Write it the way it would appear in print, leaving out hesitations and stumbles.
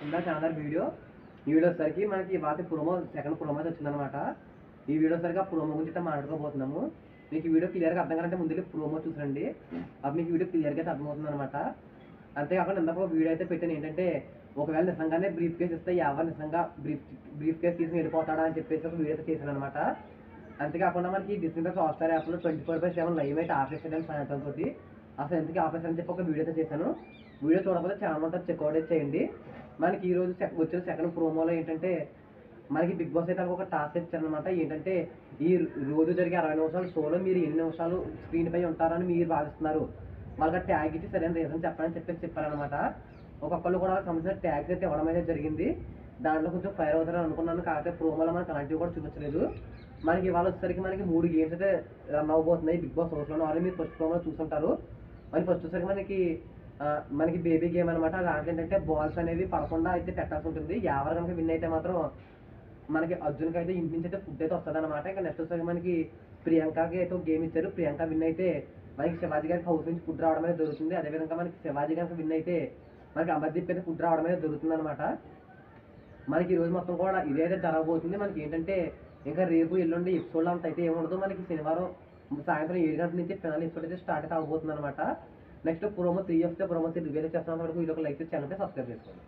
ఇందాక channel video ఈ video వచ్చేసరికి మనకి వాటి ప్రోమో సెకండ్ ప్రోమో అయితే వచ్చిందనమాట. ఈ వీడియో సరికి ఆ ప్రోమో గురించి అయితే మాట్లాడుకోబోతున్నాము. మీకు ఈ వీడియో క్లియర్గా అర్థం కావాలంటే ముందు ప్రోమో చూసండి, అప్పుడు మీకు వీడియో క్లియర్గా అయితే అర్థమవుతుంది అనమాట. అంతేకాకుండా ఇందాక వీడియో అయితే పెట్టాను ఏంటంటే, ఒకవేళ నిజంగానే బ్రీఫ్ కేసు ఇస్తే ఎవరు నిజంగా బ్రీఫ్ కేసు తీసుకుని వెళ్ళిపోతాడా అని చెప్పేసి ఒక వీడియో అయితే చేశాను అనమాట. అంతేకాకుండా మనకి డిస్నీ హాట్‌స్టార్ యాప్లో 24/7 లైవ్ అయితే ఆపేసాను సాయంత్రం తోటి. అసలు ఎందుకు ఆపేసానని చెప్పి ఒక వీడియో అయితే చేశాను. వీడియో చూడకపోతే ఛానల్ ఉంటుంది చెక్అవుట్ చేయండి. మనకి ఈ రోజు వచ్చిన సెకండ్ ప్రోమోలో ఏంటంటే, మనకి బిగ్ బాస్ అయితే ఒక టాస్క్ ఇచ్చారనమాట. ఏంటంటే, ఈ రోజు జరిగే 60 నిమిషాలు షోలో మీరు ఎన్ని నిమిషాలు స్క్రీన్ పై ఉంటారని మీరు భావిస్తున్నారు, వాళ్ళకి ట్యాగ్ ఇచ్చి సరైన రీజన్ చెప్పాలని చెప్పారనమాట. ఒక్కొక్కళ్ళు కూడా సంబంధించిన ట్యాగ్స్ అయితే ఇవ్వడం అయితే జరిగింది. దాంట్లో కొంచెం ఫైర్ అవుతారని అనుకున్నాను, కాకపోతే ప్రోమోలో మనకు అలాంటివి కూడా చూపించలేదు. మనకి ఇవాళ వచ్చేసరికి మనకి 3 గేమ్స్ అయితే రన్ అవ్వబోతున్నాయి బిగ్ బాస్ హౌస్లో. ఆల్రెడీ మీరు ఫస్ట్ ప్రోమోలో చూసుంటారు. మరి ఫస్ట్ వచ్చేసరికి మనకి బేబీ గేమ్ అనమాట. దాంట్లో ఏంటంటే బాల్స్ అనేవి పడకుండా అయితే పెట్టాల్సి ఉంటుంది. ఎవరు కనుక విన్ అయితే మాత్రం మనకి అర్జున్కి అయితే ఇంటి నుంచి అయితే ఫుడ్ అయితే వస్తుంది అనమాట. ఇంకా నెక్స్ట్ వచ్చేసరికి మనకి ప్రియాంకకి అయితే ఒక గేమ్ ఇచ్చారు. ప్రియాంక విన్ అయితే మనకి శివాజీ గారికి హౌస్ నుంచి ఫుడ్ రావడం అయితే జరుగుతుంది. అదేవిధంగా మనకి శివాజీ గారికి విన్ అయితే మనకి అమర్దీప్ అయితే ఫుడ్ రావడం అయితే జరుగుతుంది అనమాట. మనకి ఈరోజు మొత్తం కూడా ఇదైతే జరగబోతుంది. మనకి ఏంటంటే ఇంకా రేపు ఎల్లుండి ఎపిసోడ్ అంత అయితే ఏముండదు. మనకి శనివారం సాయంత్రం 7 గంటల నుంచి ఫినాల్ ఎపిసోడ్ అయితే స్టార్ట్ అయితే అవబోతుంది అనమాట. నెక్స్ట్ ప్రోమో 3 వస్తే ప్రోమో 3 రివ్యూ చేస్తున్నంత వరకు వీడియోకి లైక్ చేసి ఛానల్కి సబ్స్క్రైబ్ చేసుకోండి.